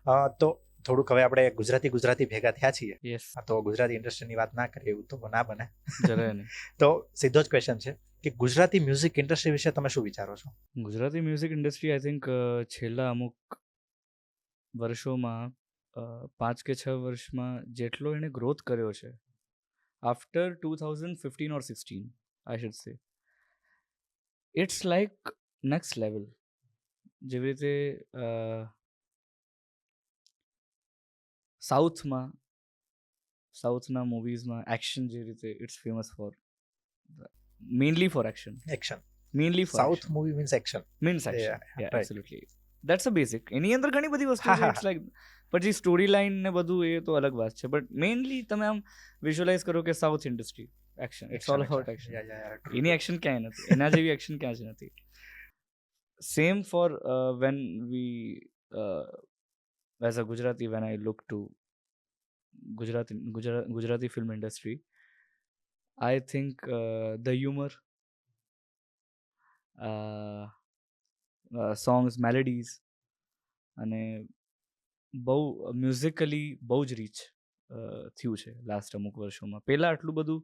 તો થોડુંક હવે આપણે ગુજરાતી ભેગા થયા છીએ, યસ, તો ગુજરાતી ઇન્ડસ્ટ્રીની વાત ના કરીએ એવું તો ના બને. જરાય નહીં. તો સીધો જ ક્વેશ્ચન છે કે ગુજરાતી મ્યુઝિક ઇન્ડસ્ટ્રી વિશે તમે શું વિચારો છો? Gujarati music industry I think છેલ્લા અમુક વર્ષોમાં 5 કે 6 વર્ષમાં જેટલો એણે ગ્રોથ કર્યો છે, after 2015 or 16 I should say, it's like next level. જેવી રીતે સાઉથના મૂવીઝમાં એક્શન જે રીતે it's famous for, mainly for action, action. Mainly for south action movie means action. Means action, yeah right. Absolutely. That's a basic. એની અંદર ઘણી બધી વસ્તુ હા, છે, હા, ઇટ્સ લાઈક, પછી સ્ટોરી લાઈન ને બધું એ તો અલગ વાત છે, બટ મેઇનલી તમે આમ વિઝ્યુઅલાઇઝ કરો કે south industry action, it's all about action. એની એક્શન ક્યાંય નથી, એના જેવી એક્શન ક્યાં જ નથી. Same for when we as a Gujarati, when I look to Gujarati film industry, I think the humour, songs, melodies, અને બહુ મ્યુઝિકલી બહુ જ રીચ થયું છે લાસ્ટ અમુક વર્ષોમાં. પહેલાં આટલું બધું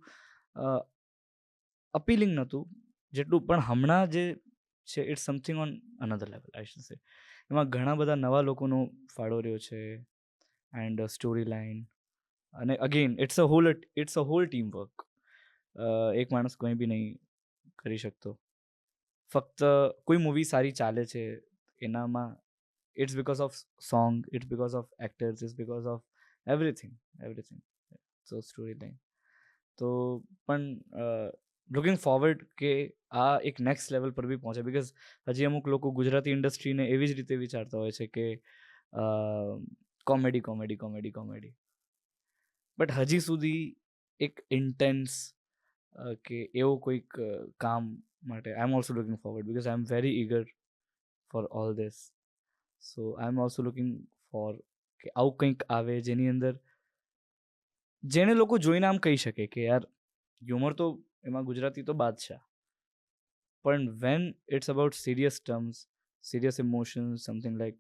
અપીલિંગ નહોતું જેટલું, પણ હમણાં જે છે it's something on another level I should say. એમાં ઘણા બધા નવા લોકોનો ફાળો રહ્યો છે, એન્ડ સ્ટોરી લાઇન, અને again it's a whole team work. એક માણસ કંઈ બી નહીં કરી શકતો. ફક્ત કોઈ મૂવી સારી ચાલે છે એનામાં, it's because of song, it's because of actors, it's because of everything. So story line તો પણ લુકિંગ ફોરવર્ડ કે આ એક નેક્સ્ટ લેવલ પર બી પહોંચે, બિકોઝ હજી અમુક લોકો ગુજરાતી ઇન્ડસ્ટ્રીને એવી જ રીતે વિચારતા હોય છે કે comedy comedy comedy comedy, but હજી સુધી એક ઇન્ટેન્સ કે એવું કોઈક કામ માટે I am also looking forward, because I am very eager for all this. So I am also looking for કે આવું કંઈક આવે જેની અંદર જેને લોકો જોઈને આમ કહી શકે કે યાર હ્યુમર તો એમાં ગુજરાતી તો બાદશાહ, પણ when it's about serious terms, serious emotions, something like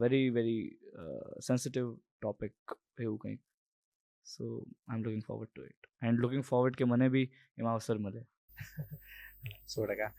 very very sensitive topic, એવું કંઈક. So I am looking forward to it, and looking forward કે મને બી એમાં અવસર મળે. 100%.